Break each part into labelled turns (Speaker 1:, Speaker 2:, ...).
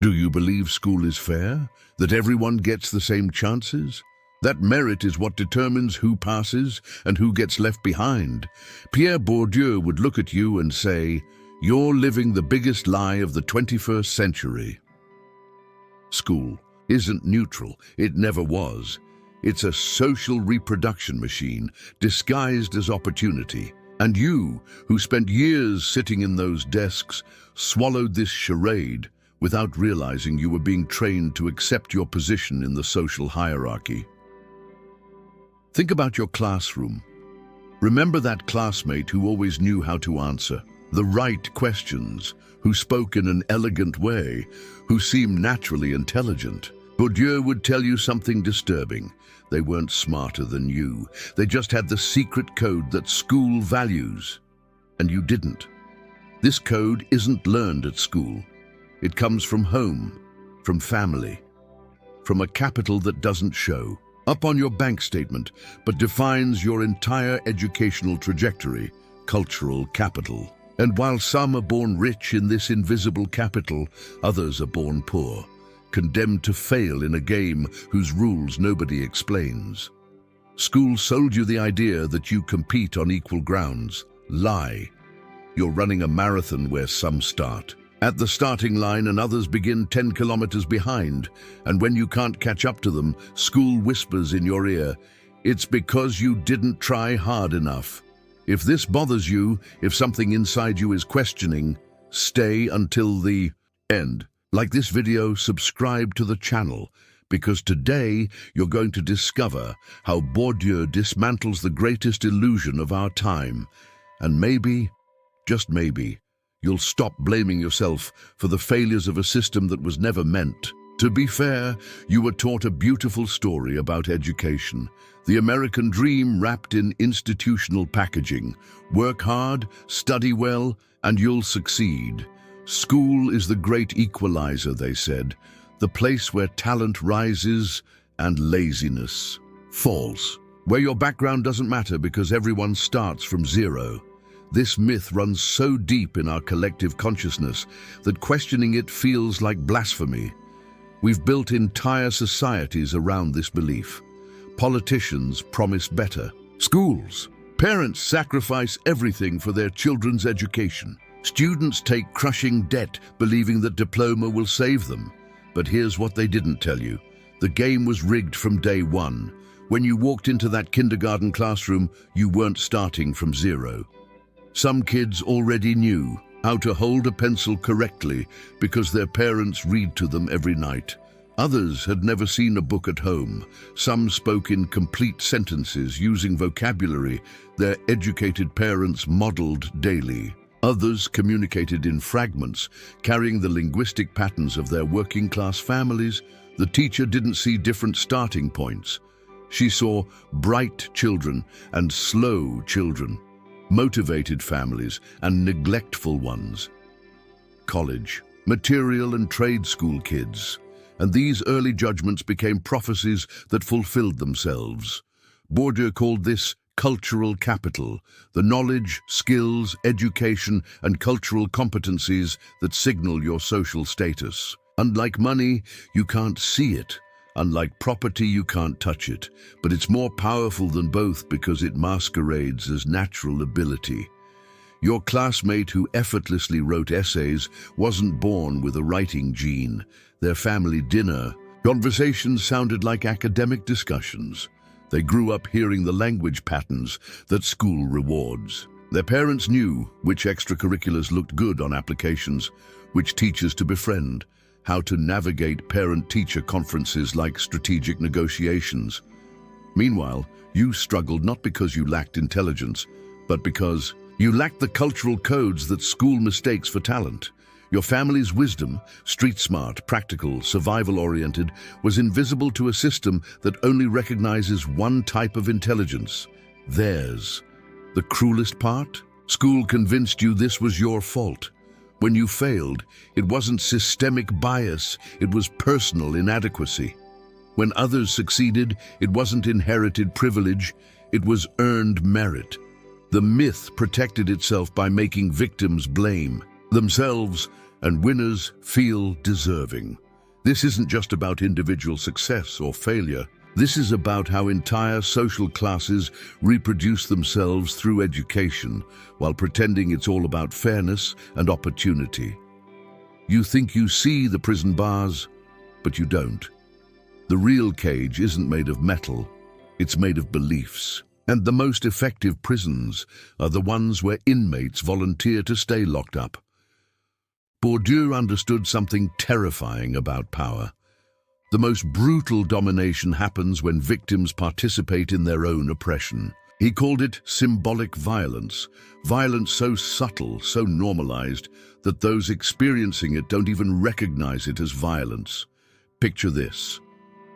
Speaker 1: Do you believe school is fair? That everyone gets the same chances? That merit is what determines who passes and who gets left behind? Pierre Bourdieu would look at you and say, "You're living the biggest lie of the 21st century." School isn't neutral. It never was. It's a social reproduction machine disguised as opportunity. And you, who spent years sitting in those desks, swallowed this charade without realizing you were being trained to accept your position in the social hierarchy. Think about your classroom. Remember that classmate who always knew how to answer the right questions, who spoke in an elegant way, who seemed naturally intelligent. Bourdieu would tell you something disturbing. They weren't smarter than you. They just had the secret code that school values. And you didn't. This code isn't learned at school. It comes from home, from family, from a capital that doesn't show up on your bank statement, but defines your entire educational trajectory, cultural capital. And while some are born rich in this invisible capital, others are born poor, condemned to fail in a game whose rules nobody explains. School sold you the idea that you compete on equal grounds. Lie. You're running a marathon where some start at the starting line and others begin 10 kilometers behind, and when you can't catch up to them, school whispers in your ear, "It's because you didn't try hard enough." If this bothers you, if something inside you is questioning, stay until the end. Like this video, subscribe to the channel, because today you're going to discover how Bourdieu dismantles the greatest illusion of our time. And maybe, just maybe, you'll stop blaming yourself for the failures of a system that was never meant. To be fair, you were taught a beautiful story about education, the American dream wrapped in institutional packaging. Work hard, study well, and you'll succeed. School is the great equalizer, they said, the place where talent rises and laziness falls, where your background doesn't matter because everyone starts from zero. This myth runs so deep in our collective consciousness that questioning it feels like blasphemy. We've built entire societies around this belief. Politicians promise better. Schools. Parents sacrifice everything for their children's education. Students take crushing debt, believing that diploma will save them. But here's what they didn't tell you. The game was rigged from day one. When you walked into that kindergarten classroom, you weren't starting from zero. Some kids already knew how to hold a pencil correctly because their parents read to them every night. Others had never seen a book at home. Some spoke in complete sentences using vocabulary their educated parents modeled daily. Others communicated in fragments, carrying the linguistic patterns of their working-class families. The teacher didn't see different starting points. She saw bright children and slow children, motivated families and neglectful ones. College, material and trade school kids. And these early judgments became prophecies that fulfilled themselves. Bourdieu called this cultural capital, the knowledge, skills, education, and cultural competencies that signal your social status. Unlike money, you can't see it. Unlike property, you can't touch it. But it's more powerful than both because it masquerades as natural ability. Your classmate who effortlessly wrote essays wasn't born with a writing gene. Their family dinner conversations sounded like academic discussions. They grew up hearing the language patterns that school rewards. Their parents knew which extracurriculars looked good on applications, which teachers to befriend, how to navigate parent-teacher conferences like strategic negotiations. Meanwhile, you struggled not because you lacked intelligence, but because you lacked the cultural codes that school mistakes for talent. Your family's wisdom, street-smart, practical, survival-oriented, was invisible to a system that only recognizes one type of intelligence, theirs. The cruelest part? School convinced you this was your fault. When you failed, it wasn't systemic bias, it was personal inadequacy. When others succeeded, it wasn't inherited privilege, it was earned merit. The myth protected itself by making victims blame themselves and winners feel deserving. This isn't just about individual success or failure. This is about how entire social classes reproduce themselves through education while pretending it's all about fairness and opportunity. You think you see the prison bars, but you don't. The real cage isn't made of metal, it's made of beliefs. And the most effective prisons are the ones where inmates volunteer to stay locked up. Bourdieu understood something terrifying about power. The most brutal domination happens when victims participate in their own oppression. He called it symbolic violence, violence so subtle, so normalized, that those experiencing it don't even recognize it as violence. Picture this.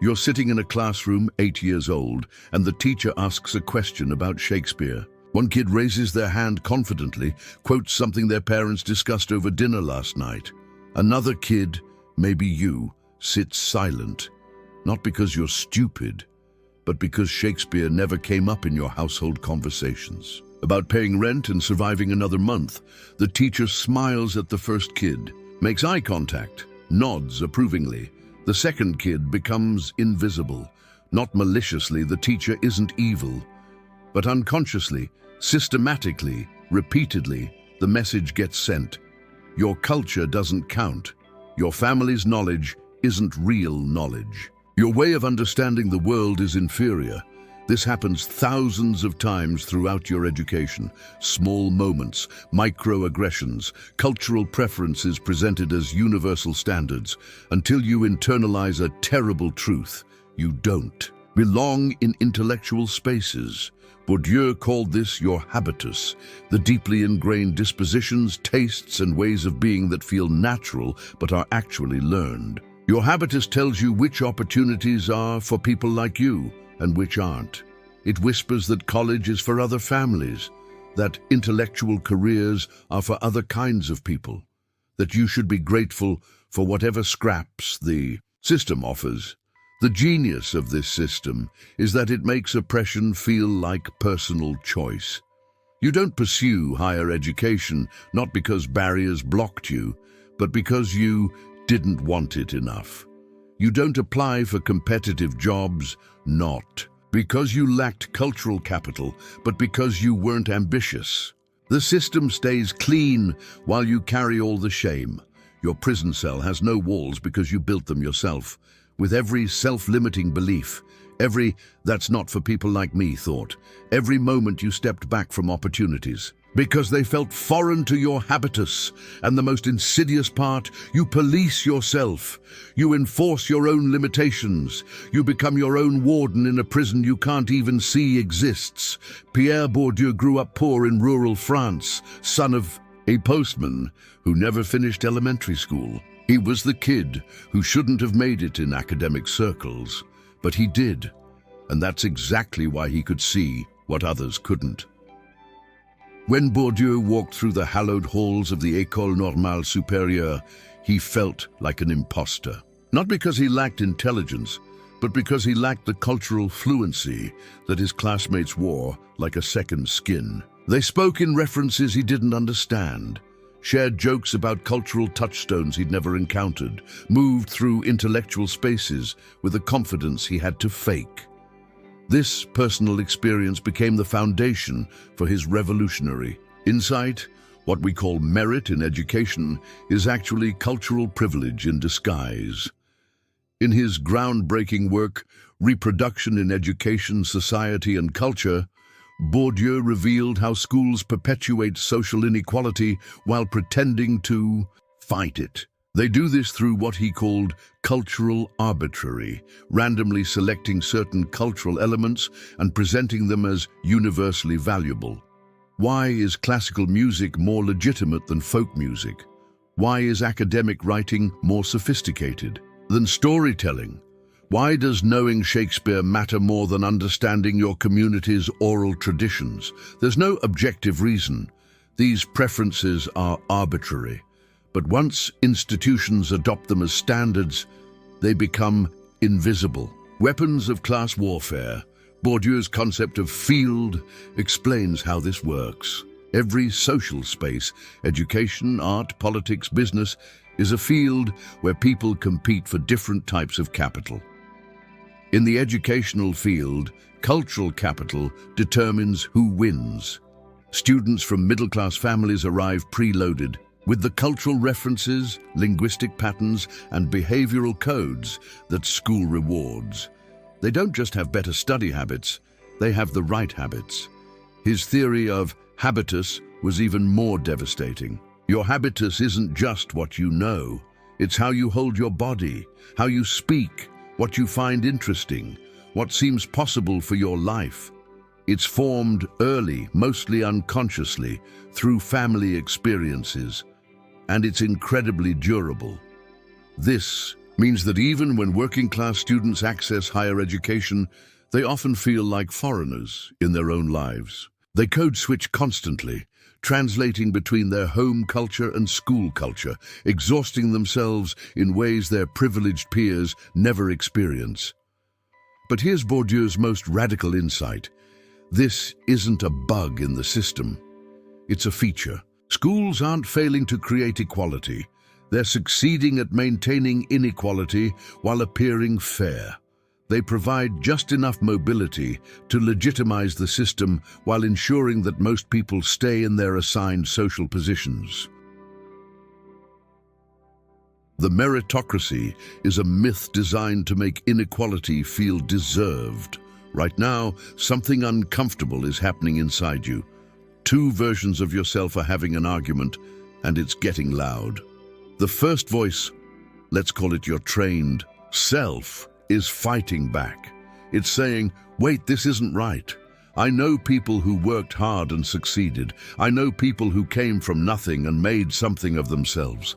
Speaker 1: You're sitting in a classroom, 8 years old, and the teacher asks a question about Shakespeare. One kid raises their hand confidently, quotes something their parents discussed over dinner last night. Another kid, maybe you, sits silent, not because you're stupid, but because Shakespeare never came up in your household conversations. About paying rent and surviving another month, the teacher smiles at the first kid, makes eye contact, nods approvingly. The second kid becomes invisible. Not maliciously, the teacher isn't evil, but unconsciously, systematically, repeatedly, the message gets sent. Your culture doesn't count. Your family's knowledge isn't real knowledge. Your way of understanding the world is inferior. This happens thousands of times throughout your education. Small moments, microaggressions, cultural preferences presented as universal standards, until you internalize a terrible truth. You don't belong in intellectual spaces. Bourdieu called this your habitus, the deeply ingrained dispositions, tastes, and ways of being that feel natural but are actually learned. Your habitus tells you which opportunities are for people like you and which aren't. It whispers that college is for other families, that intellectual careers are for other kinds of people, that you should be grateful for whatever scraps the system offers. The genius of this system is that it makes oppression feel like personal choice. You don't pursue higher education not because barriers blocked you, but because you didn't want it enough. You don't apply for competitive jobs, not because you lacked cultural capital, but because you weren't ambitious. The system stays clean while you carry all the shame. Your prison cell has no walls because you built them yourself, with every self-limiting belief, every "that's not for people like me" thought, every moment you stepped back from opportunities, because they felt foreign to your habitus. And the most insidious part, you police yourself. You enforce your own limitations. You become your own warden in a prison you can't even see exists. Pierre Bourdieu grew up poor in rural France, son of a postman who never finished elementary school. He was the kid who shouldn't have made it in academic circles, but he did, and that's exactly why he could see what others couldn't. When Bourdieu walked through the hallowed halls of the École Normale Supérieure, he felt like an imposter. Not because he lacked intelligence, but because he lacked the cultural fluency that his classmates wore like a second skin. They spoke in references he didn't understand, shared jokes about cultural touchstones he'd never encountered, moved through intellectual spaces with a confidence he had to fake. This personal experience became the foundation for his revolutionary insight. What we call merit in education is actually cultural privilege in disguise. In his groundbreaking work, Reproduction in Education, Society and Culture, Bourdieu revealed how schools perpetuate social inequality while pretending to fight it. They do this through what he called cultural arbitrary, randomly selecting certain cultural elements and presenting them as universally valuable. Why is classical music more legitimate than folk music? Why is academic writing more sophisticated than storytelling? Why does knowing Shakespeare matter more than understanding your community's oral traditions? There's no objective reason. These preferences are arbitrary. But once institutions adopt them as standards, they become invisible. Weapons of class warfare. Bourdieu's concept of field explains how this works. Every social space, education, art, politics, business, is a field where people compete for different types of capital. In the educational field, cultural capital determines who wins. Students from middle-class families arrive preloaded with the cultural references, linguistic patterns, and behavioral codes that school rewards. They don't just have better study habits, they have the right habits. His theory of habitus was even more devastating. Your habitus isn't just what you know, it's how you hold your body, how you speak, what you find interesting, what seems possible for your life. It's formed early, mostly unconsciously, through family experiences, and it's incredibly durable. This means that even when working-class students access higher education, they often feel like foreigners in their own lives. They code switch constantly, translating between their home culture and school culture, exhausting themselves in ways their privileged peers never experience. But here's Bourdieu's most radical insight. This isn't a bug in the system. It's a feature. Schools aren't failing to create equality. They're succeeding at maintaining inequality while appearing fair. They provide just enough mobility to legitimize the system while ensuring that most people stay in their assigned social positions. The meritocracy is a myth designed to make inequality feel deserved. Right now, something uncomfortable is happening inside you. Two versions of yourself are having an argument, and it's getting loud. The first voice, let's call it your trained self, is fighting back. It's saying, wait, this isn't right. I know people who worked hard and succeeded. I know people who came from nothing and made something of themselves.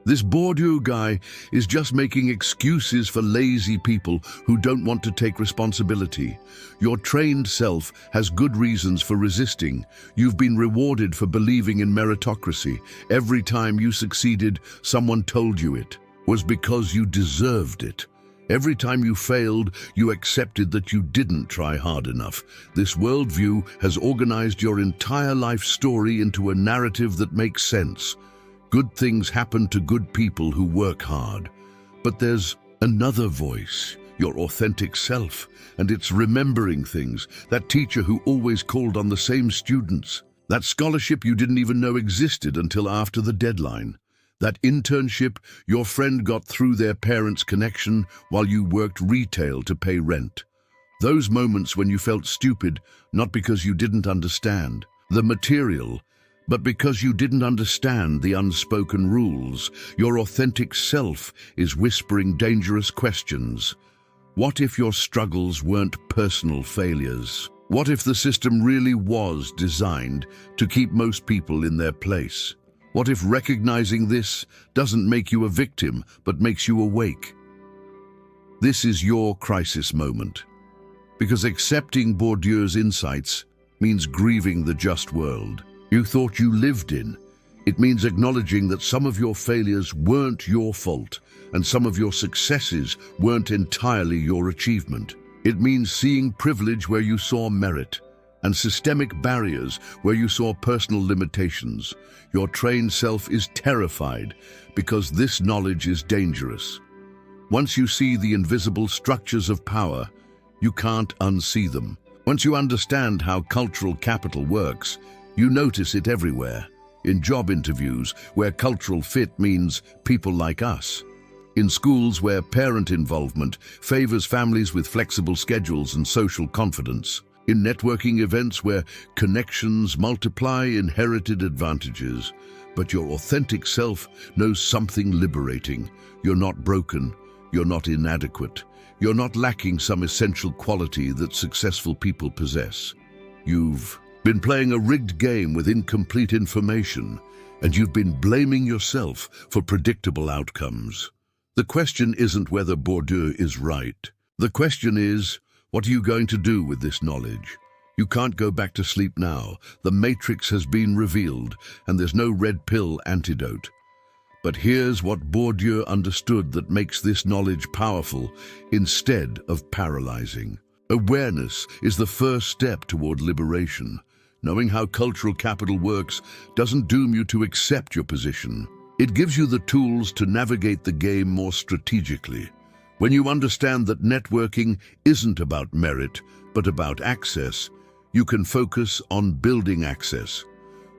Speaker 1: This Bourdieu guy is just making excuses for lazy people who don't want to take responsibility. Your trained self has good reasons for resisting. You've been rewarded for believing in meritocracy. Every time you succeeded, someone told you it was because you deserved it. Every time you failed, you accepted that you didn't try hard enough. This worldview has organized your entire life story into a narrative that makes sense. Good things happen to good people who work hard. But there's another voice, your authentic self, and it's remembering things. That teacher who always called on the same students. That scholarship you didn't even know existed until after the deadline. That internship your friend got through their parents' connection while you worked retail to pay rent. Those moments when you felt stupid, not because you didn't understand the material, but because you didn't understand the unspoken rules. Your authentic self is whispering dangerous questions. What if your struggles weren't personal failures? What if the system really was designed to keep most people in their place? What if recognizing this doesn't make you a victim, but makes you awake? This is your crisis moment, because accepting Bourdieu's insights means grieving the just world you thought you lived in. It means acknowledging that some of your failures weren't your fault, and some of your successes weren't entirely your achievement. It means seeing privilege where you saw merit, and systemic barriers where you saw personal limitations. Your trained self is terrified because this knowledge is dangerous. Once you see the invisible structures of power, you can't unsee them. Once you understand how cultural capital works, you notice it everywhere. In job interviews, where cultural fit means people like us. In schools where parent involvement favors families with flexible schedules and social confidence. In networking events where connections multiply inherited advantages. But your authentic self knows something liberating. You're not broken. You're not inadequate. You're not lacking some essential quality that successful people possess. You've been playing a rigged game with incomplete information, and you've been blaming yourself for predictable outcomes. The question isn't whether Bourdieu is right. The question is, what are you going to do with this knowledge? You can't go back to sleep now. The matrix has been revealed, and there's no red pill antidote. But here's what Bourdieu understood that makes this knowledge powerful instead of paralyzing. Awareness is the first step toward liberation. Knowing how cultural capital works doesn't doom you to accept your position. It gives you the tools to navigate the game more strategically. When you understand that networking isn't about merit, but about access, you can focus on building access.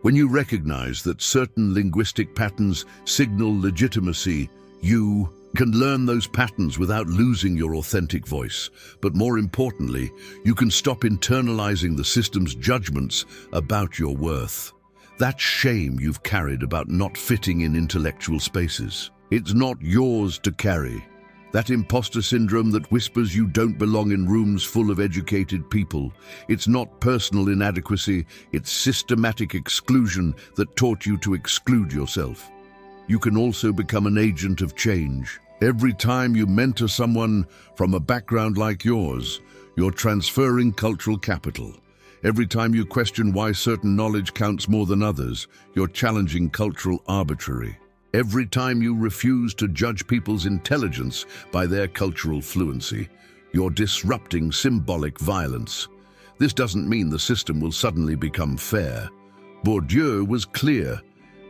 Speaker 1: When you recognize that certain linguistic patterns signal legitimacy, you can learn those patterns without losing your authentic voice. But more importantly, you can stop internalizing the system's judgments about your worth. That shame you've carried about not fitting in intellectual spaces. It's not yours to carry. That imposter syndrome that whispers you don't belong in rooms full of educated people. It's not personal inadequacy, it's systematic exclusion that taught you to exclude yourself. You can also become an agent of change. Every time you mentor someone from a background like yours, you're transferring cultural capital. Every time you question why certain knowledge counts more than others, you're challenging cultural arbitrary. Every time you refuse to judge people's intelligence by their cultural fluency, you're disrupting symbolic violence. This doesn't mean the system will suddenly become fair. Bourdieu was clear.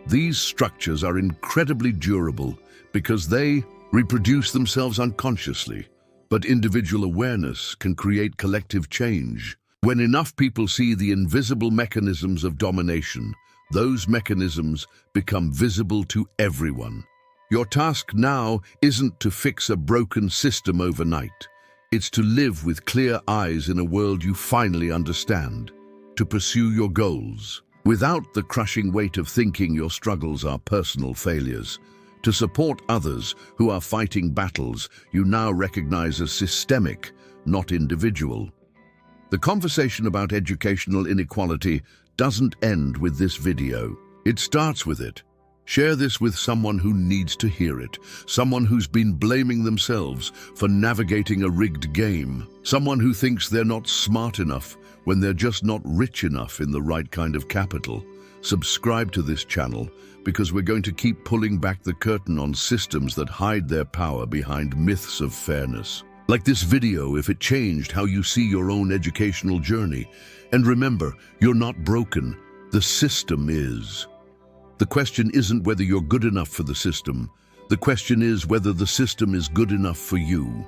Speaker 1: These structures are incredibly durable because they reproduce themselves unconsciously. But individual awareness can create collective change. When enough people see the invisible mechanisms of domination, those mechanisms become visible to everyone. Your task now isn't to fix a broken system overnight. It's to live with clear eyes in a world you finally understand, to pursue your goals, without the crushing weight of thinking your struggles are personal failures, to support others who are fighting battles you now recognize as systemic, not individual. The conversation about educational inequality doesn't end with this video. It starts with it. Share this with someone who needs to hear it, someone who's been blaming themselves for navigating a rigged game, someone who thinks they're not smart enough when they're just not rich enough in the right kind of capital. Subscribe to this channel because we're going to keep pulling back the curtain on systems that hide their power behind myths of fairness. Like this video if it changed how you see your own educational journey. And remember, you're not broken. The system is. The question isn't whether you're good enough for the system. The question is whether the system is good enough for you.